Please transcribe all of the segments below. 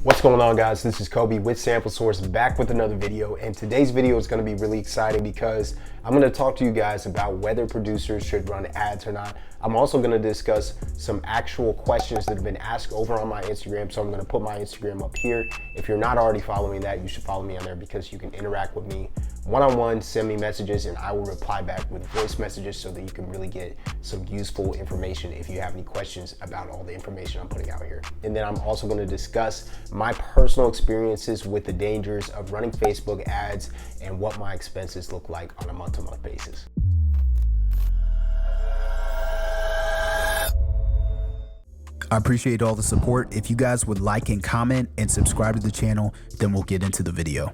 What's going on, guys? This is Kobe with Sample Source, back with another video, and today's video is going to be really exciting because I'm going to talk to you guys about whether producers should run ads or not. I'm also going to discuss some actual questions that have been asked over on my Instagram, so I'm going to put my Instagram up here. If you're not already following that, you should follow me on there because you can interact with me one-on-one, send me messages, and I will reply back with voice messages so that you can really get some useful information if you have any questions about all the information I'm putting out here. And then I'm also going to discuss my personal experiences with the dangers of running Facebook ads and what my expenses look like on a month-to-month basis. I appreciate all the support. If you guys would like and comment and subscribe to the channel, then we'll get into the video.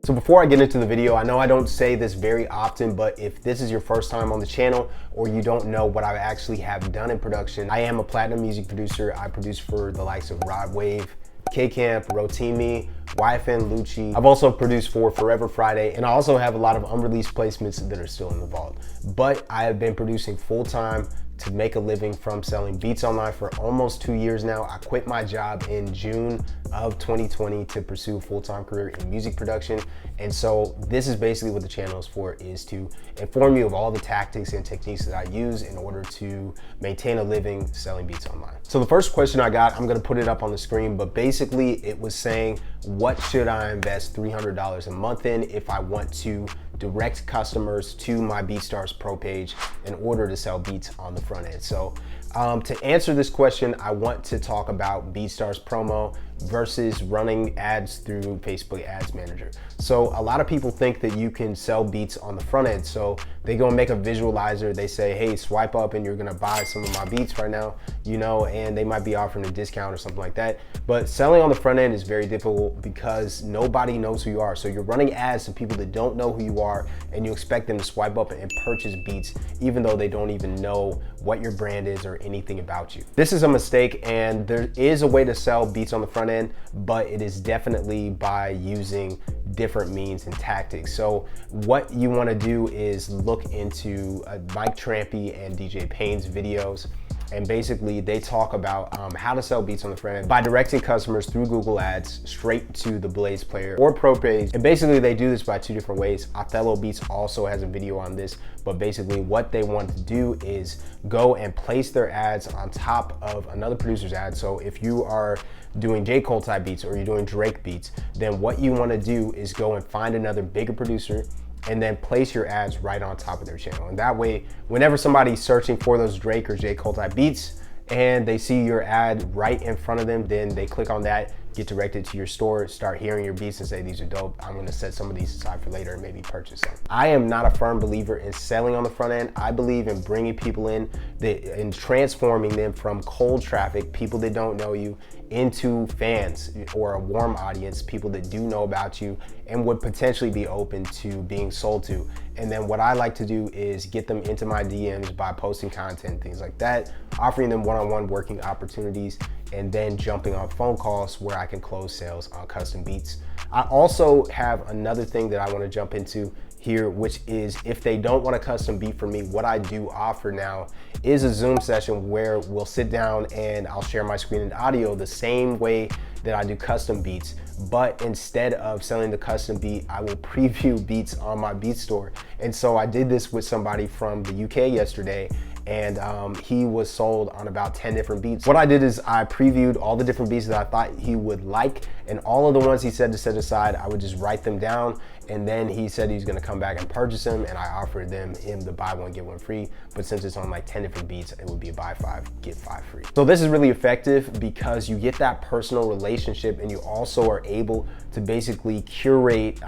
So before I get into the video, I know I don't say this very often, but if this is your first time on the channel or you don't know what I actually have done in production, I am a platinum music producer. I produce for the likes of Rod Wave, K-Camp, Rotimi, YFN, Lucci. I've also produced for Forever Friday, and I also have a lot of unreleased placements that are still in the vault. But I have been producing full-time to make a living from selling beats online for almost 2 years now. I quit my job in June of 2020 to pursue a full-time career in music production. And so this is basically what the channel is for, is to inform you of all the tactics and techniques that I use in order to maintain a living selling beats online. So the first question I got, I'm gonna put it up on the screen, but basically it was saying, what should I invest $300 a month in if I want to direct customers to my Beatstars Pro page in order to sell beats on the front end? So to answer this question, I want to talk about Beatstars Promo versus running ads through Facebook Ads Manager. So a lot of people think that you can sell beats on the front end. So they go and make a visualizer. They say, hey, swipe up and you're gonna buy some of my beats right now, you know, and they might be offering a discount or something like that. But selling on the front end is very difficult because nobody knows who you are. So you're running ads to people that don't know who you are, and you expect them to swipe up and purchase beats even though they don't even know what your brand is or anything about you. This is a mistake, and there is a way to sell beats on the front end, but it is definitely by using different means and tactics. So what you want to do is look into Mike Trampy and DJ Payne's videos. And basically they talk about how to sell beats on the front end by directing customers through Google Ads straight to the Blaze player or Pro page. And basically they do this by two different ways. Othello Beats also has a video on this, but basically what they want to do is go and place their ads on top of another producer's ad. So if you are doing J. Cole type beats or you're doing Drake beats, then what you want to do is go and find another bigger producer and then place your ads right on top of their channel. And that way, whenever somebody's searching for those Drake or J. Cole type beats and they see your ad right in front of them, then they click on that, get directed to your store, start hearing your beats and say, these are dope. I'm gonna set some of these aside for later and maybe purchase them. I am not a firm believer in selling on the front end. I believe in bringing people in and transforming them from cold traffic, people that don't know you, into fans or a warm audience, people that do know about you and would potentially be open to being sold to. And then what I like to do is get them into my DMs by posting content, things like that, offering them one-on-one working opportunities, and then jumping on phone calls where I can close sales on custom beats. I also have another thing that I want to jump into here, which is if they don't want a custom beat for me, what I do offer now is a Zoom session where we'll sit down and I'll share my screen and audio the same way that I do custom beats. But instead of selling the custom beat, I will preview beats on my beat store. And so I did this with somebody from the UK yesterday, and he was sold on about 10 different beats. What I did is I previewed all the different beats that I thought he would like, and all of the ones he said to set aside, I would just write them down, and then he said he's gonna come back and purchase them, and I offered him the buy one, get one free. But since it's on like 10 different beats, it would be a buy 5, get 5 free. So this is really effective because you get that personal relationship, and you also are able to basically curate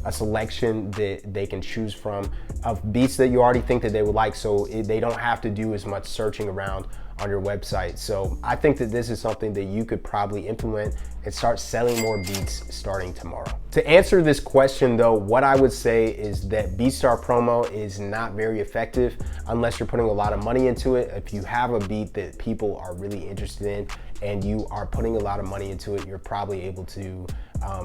a selection that they can choose from of beats that you already think that they would like, so they don't have to do as much searching around on your website. So I think that this is something that you could probably implement and start selling more beats starting tomorrow. To answer this question though, what I would say is that Beatstar Promo is not very effective unless you're putting a lot of money into it. If you have a beat that people are really interested in and you are putting a lot of money into it, you're probably able to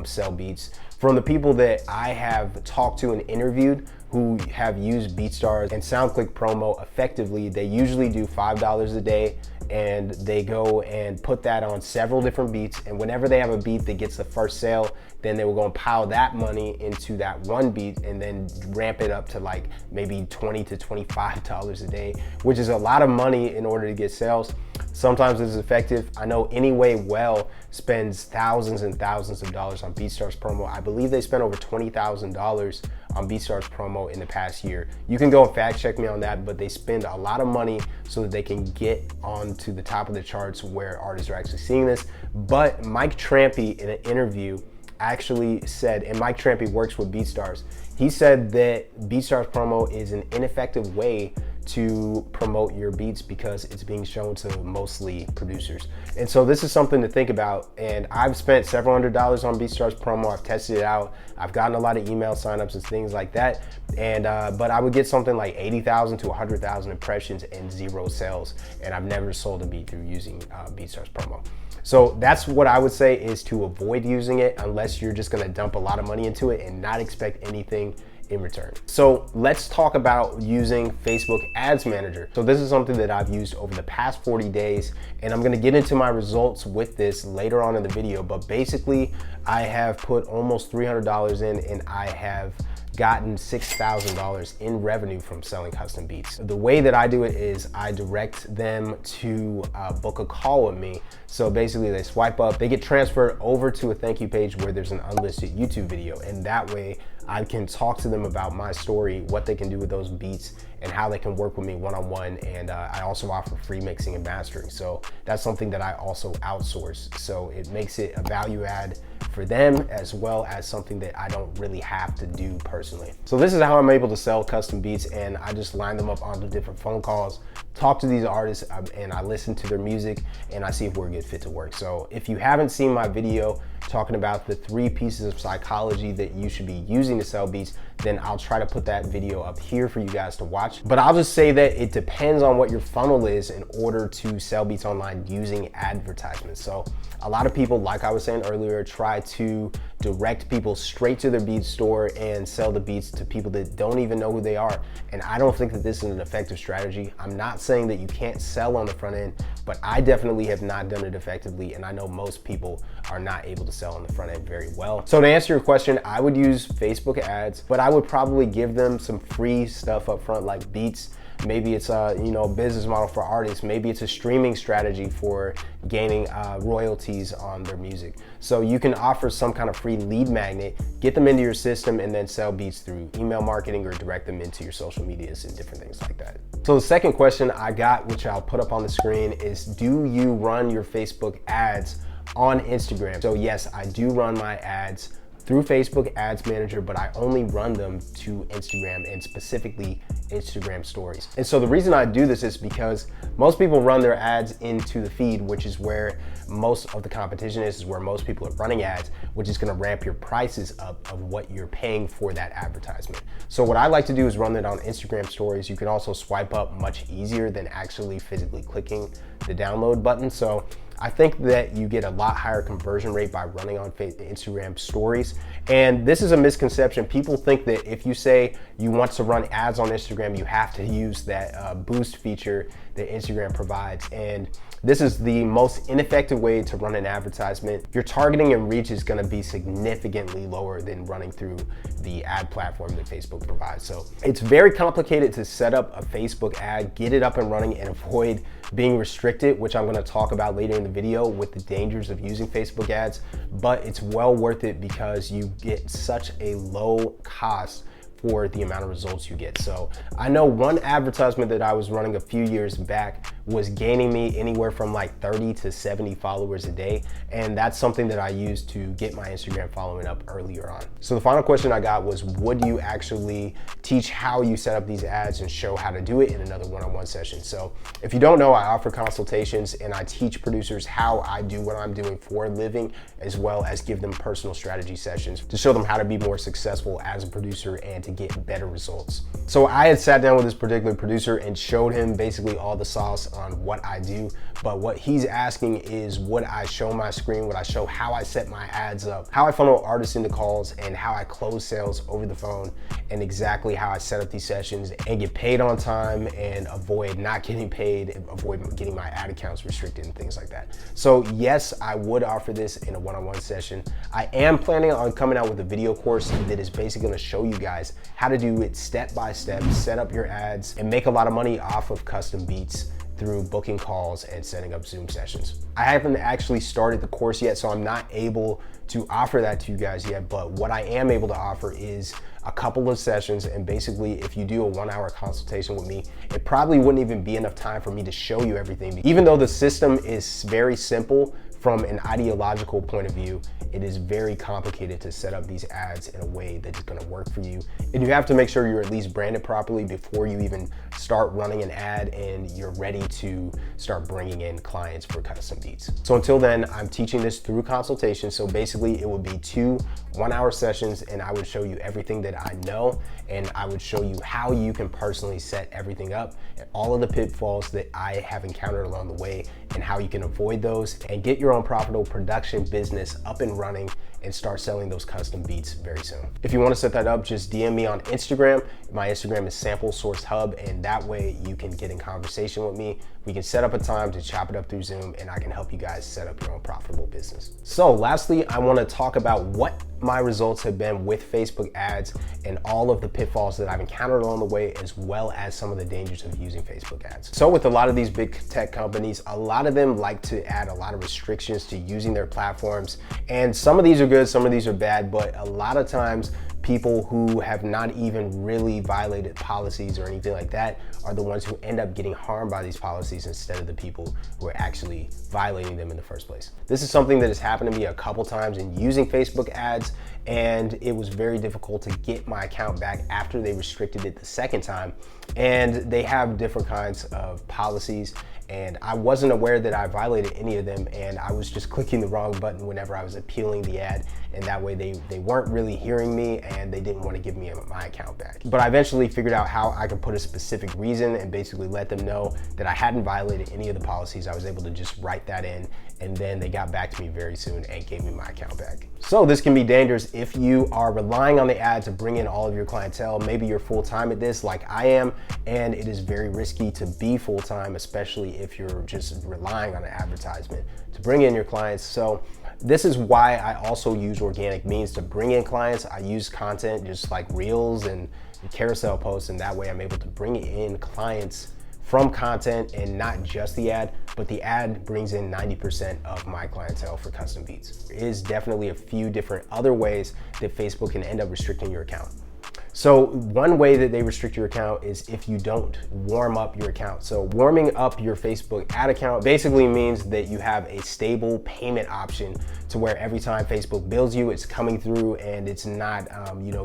sell beats. From the people that I have talked to and interviewed who have used Beatstars and SoundClick Promo effectively, they usually do $5 a day and they go and put that on several different beats. And whenever they have a beat that gets the first sale, then they will go and pile that money into that one beat and then ramp it up to like maybe $20 to $25 a day, which is a lot of money in order to get sales. Sometimes it's effective. I know Anyway Well spends thousands and thousands of dollars on Beatstars promo. I believe they spent over $20,000 on Beatstars promo in the past year. You can go and fact check me on that, but they spend a lot of money so that they can get onto the top of the charts where artists are actually seeing this. But Mike Trampy in an interview actually said, and Mike Trampy works with Beatstars, he said that Beatstars promo is an ineffective way to promote your beats because it's being shown to mostly producers. And so this is something to think about. And I've spent several $100s on Beatstars promo. I've tested it out. I've gotten a lot of email signups and things like that. And but I would get something like 80,000 to 100,000 impressions and 0 sales. And I've never sold a beat through using Beatstars promo. So that's what I would say, is to avoid using it unless you're just gonna dump a lot of money into it and not expect anything in return. So let's talk about using Facebook Ads Manager. So this is something that I've used over the past 40 days, and I'm gonna get into my results with this later on in the video. But basically, I have put almost $300 in, and I have gotten $6,000 in revenue from selling custom beats. The way that I do it is I direct them to book a call with me. So basically they swipe up, they get transferred over to a thank you page where there's an unlisted YouTube video. And that way I can talk to them about my story, what they can do with those beats, and how they can work with me one-on-one. And I also offer free mixing and mastering. So that's something that I also outsource. So it makes it a value add for them, as well as something that I don't really have to do personally. So this is how I'm able to sell custom beats, and I just line them up onto different phone calls, talk to these artists, and I listen to their music, and I see if we're a good fit to work. So if you haven't seen my video talking about the 3 pieces of psychology that you should be using to sell beats, then I'll try to put that video up here for you guys to watch. But I'll just say that it depends on what your funnel is in order to sell beats online using advertisements. So a lot of people, like I was saying earlier, try to direct people straight to their beat store and sell the beats to people that don't even know who they are. And I don't think that this is an effective strategy. I'm not saying that you can't sell on the front end, but I definitely have not done it effectively. And I know most people are not able to sell on the front end very well. So to answer your question, I would use Facebook ads, but I would probably give them some free stuff up front, like beats. Maybe it's a business model for artists. Maybe it's a streaming strategy for gaining royalties on their music. So you can offer some kind of free lead magnet, get them into your system, and then sell beats through email marketing or direct them into your social medias and different things like that. So the second question I got, which I'll put up on the screen, is do you run your Facebook ads on Instagram? So yes, I do run my ads through Facebook Ads Manager, but I only run them to Instagram, and specifically Instagram stories. And so the reason I do this is because most people run their ads into the feed, which is where most of the competition is where most people are running ads, which is gonna ramp your prices up of what you're paying for that advertisement. So what I like to do is run it on Instagram stories. You can also swipe up much easier than actually physically clicking the download button. So I think that you get a lot higher conversion rate by running on Instagram stories. And this is a misconception. People think that if you say you want to run ads on Instagram, you have to use that boost feature that Instagram provides. And this is the most ineffective way to run an advertisement. Your targeting and reach is gonna be significantly lower than running through the ad platform that Facebook provides. So it's very complicated to set up a Facebook ad, get it up and running, and avoid being restricted, which I'm gonna talk about later in the video with the dangers of using Facebook ads. But it's well worth it because you get such a low cost for the amount of results you get. So I know one advertisement that I was running a few years back was gaining me anywhere from like 30 to 70 followers a day. And that's something that I used to get my Instagram following up earlier on. So the final question I got was, would you actually teach how you set up these ads and show how to do it in another one-on-one session? So if you don't know, I offer consultations and I teach producers how I do what I'm doing for a living, as well as give them personal strategy sessions to show them how to be more successful as a producer and to get better results. So I had sat down with this particular producer and showed him basically all the sauce on what I do, but what he's asking is would I show my screen, would I show how I set my ads up, how I funnel artists into calls, and how I close sales over the phone, and exactly how I set up these sessions and get paid on time and avoid not getting paid, and avoid getting my ad accounts restricted and things like that. So yes, I would offer this in a one-on-one session. I am planning on coming out with a video course that is basically gonna show you guys how to do it step by step, set up your ads, and make a lot of money off of custom beats through booking calls and setting up Zoom sessions. I haven't actually started the course yet, so I'm not able to offer that to you guys yet, but what I am able to offer is a couple of sessions, and basically if you do a 1-hour consultation with me, it probably wouldn't even be enough time for me to show you everything. Even though the system is very simple, from an ideological point of view, it is very complicated to set up these ads in a way that is gonna work for you. And you have to make sure you're at least branded properly before you even start running an ad and you're ready to start bringing in clients for custom beats. So until then, I'm teaching this through consultation. So basically it would be 2 1-hour sessions, and I would show you everything that I know, and I would show you how you can personally set everything up and all of the pitfalls that I have encountered along the way and how you can avoid those and get your own profitable production business up and running and start selling those custom beats very soon. If you want to set that up, just DM me on Instagram. My Instagram is Sample Source Hub, and that way you can get in conversation with me. We can set up a time to chop it up through Zoom, and I can help you guys set up your own profitable business. So lastly, I want to talk about what my results have been with Facebook ads and all of the pitfalls that I've encountered along the way, as well as some of the dangers of using Facebook ads. So with a lot of these big tech companies, a lot of them like to add a lot of restrictions to using their platforms, and some of these are good, some of these are bad, but a lot of times people who have not even really violated policies or anything like that are the ones who end up getting harmed by these policies instead of the people who are actually violating them in the first place. This is something that has happened to me a couple times in using Facebook ads, and it was very difficult to get my account back after they restricted it the second time. And they have different kinds of policies, and I wasn't aware that I violated any of them, and I was just clicking the wrong button whenever I was appealing the ad, and that way they weren't really hearing me and they didn't want to give me my account back. But I eventually figured out how I could put a specific reason and basically let them know that I hadn't violated any of the policies. I was able to just write that in, and then they got back to me very soon and gave me my account back. So this can be dangerous if you are relying on the ad to bring in all of your clientele. Maybe you're full-time at this like I am, and it is very risky to be full-time, especially if you're just relying on an advertisement to bring in your clients. So this is why I also use organic means to bring in clients. I use content just like reels and carousel posts, and that way I'm able to bring in clients from content and not just the ad, but the ad brings in 90% of my clientele for custom beats. There is definitely a few different other ways that Facebook can end up restricting your account. So one way that they restrict your account is if you don't warm up your account. So warming up your Facebook ad account basically means that you have a stable payment option to where every time Facebook bills you, it's coming through and it's not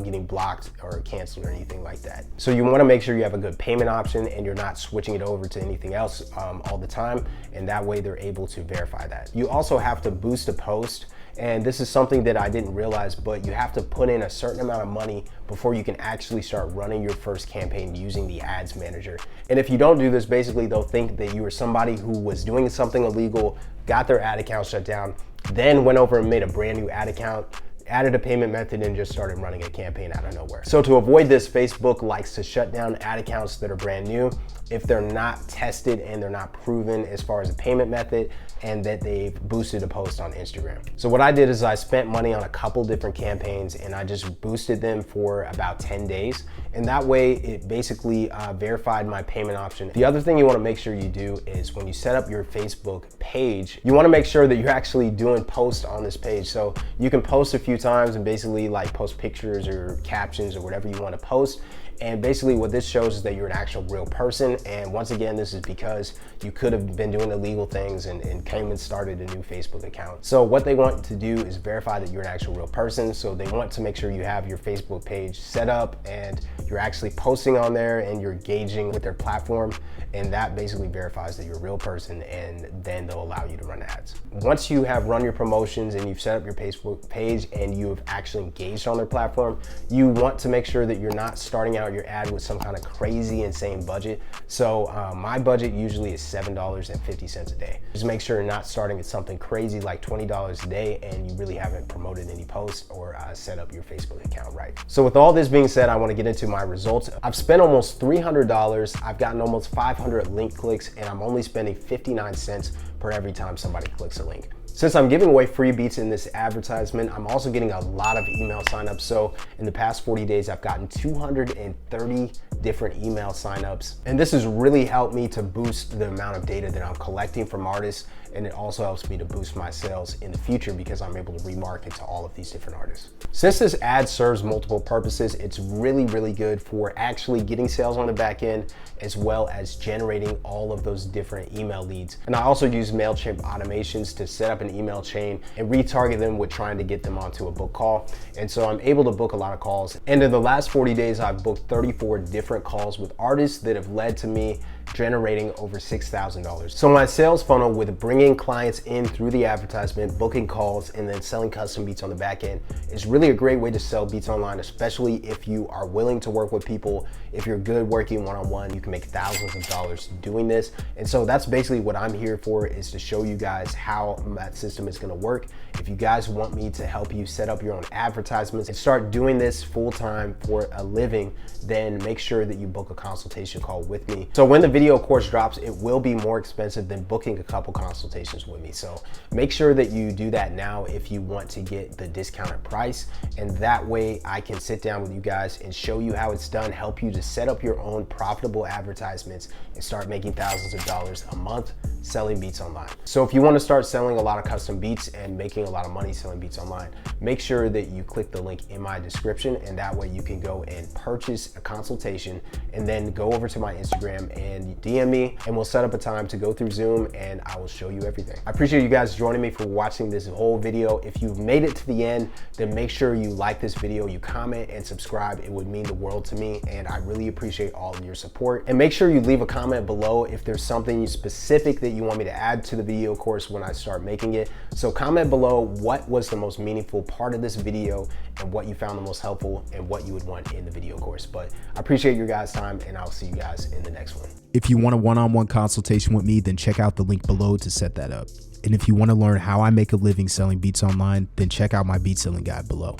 getting blocked or canceled or anything like that. So you want to make sure you have a good payment option and you're not switching it over to anything else all the time, and that way they're able to verify that. You also have to boost a post. And this is something that I didn't realize, but you have to put in a certain amount of money before you can actually start running your first campaign using the ads manager. And if you don't do this, basically they'll think that you were somebody who was doing something illegal, got their ad account shut down, then went over and made a brand new ad account, added a payment method, and just started running a campaign out of nowhere. So to avoid this, Facebook likes to shut down ad accounts that are brand new if they're not tested and they're not proven as far as a payment method and that they've boosted a post on Instagram. So what I did is I spent money on a couple different campaigns and I just boosted them for about 10 days. And that way it basically verified my payment option. The other thing you wanna make sure you do is when you set up your Facebook page, you wanna make sure that you're actually doing posts on this page. So you can post a few times and basically like post pictures or captions or whatever you wanna post. And basically what this shows is that you're an actual real person. And once again, this is because you could have been doing illegal things and came and started a new Facebook account. So what they want to do is verify that you're an actual real person. So they want to make sure you have your Facebook page set up and you're actually posting on there and you're engaging with their platform. And that basically verifies that you're a real person, and then they'll allow you to run ads. Once you have run your promotions and you've set up your Facebook page and you have actually engaged on their platform, you want to make sure that you're not starting out out your ad with some kind of crazy, insane budget. So my budget usually is $7.50 a day. Just make sure you're not starting at something crazy like $20 a day and you really haven't promoted any posts or set up your Facebook account right. So with all this being said, I want to get into my results. I've spent almost $300. I've gotten almost 500 link clicks, and I'm only spending 59 cents per every time somebody clicks a link. Since I'm giving away free beats in this advertisement, I'm also getting a lot of email signups. So in the past 40 days, I've gotten 230 different email signups. And this has really helped me to boost the amount of data that I'm collecting from artists. And it also helps me to boost my sales in the future because I'm able to remarket to all of these different artists. Since this ad serves multiple purposes, it's really, really good for actually getting sales on the back end, as well as generating all of those different email leads. And I also use MailChimp automations to set up an email chain and retarget them with trying to get them onto a book call. And so I'm able to book a lot of calls. And in the last 40 days, I've booked 34 different calls with artists that have led to me generating over $6,000. So my sales funnel with bringing clients in through the advertisement, booking calls, and then selling custom beats on the back end is really a great way to sell beats online, especially if you are willing to work with people. If you're good working one-on-one, you can make thousands of dollars doing this. And so that's basically what I'm here for, is to show you guys how that system is gonna work. If you guys want me to help you set up your own advertisements and start doing this full-time for a living, then make sure that you book a consultation call with me. So when the video course drops, it will be more expensive than booking a couple consultations with me. So make sure that you do that now if you want to get the discounted price. And that way I can sit down with you guys and show you how it's done, help you to set up your own profitable advertisements and start making thousands of dollars a month selling beats online. So if you want to start selling a lot of custom beats and making a lot of money selling beats online, make sure that you click the link in my description, and that way you can go and purchase a consultation and then go over to my Instagram and DM me, and we'll set up a time to go through Zoom and I will show you everything. I appreciate you guys joining me for watching this whole video. If you've made it to the end, then make sure you like this video, you comment and subscribe. It would mean the world to me, and I really appreciate all of your support. And make sure you leave a comment below if there's something specific that you want me to add to the video course when I start making it. So comment below what was the most meaningful part of this video and what you found the most helpful and what you would want in the video course. But I appreciate your guys' time, and I'll see you guys in the next one. If you want a one-on-one consultation with me, then check out the link below to set that up. And if you want to learn how I make a living selling beats online, then check out my beat selling guide below.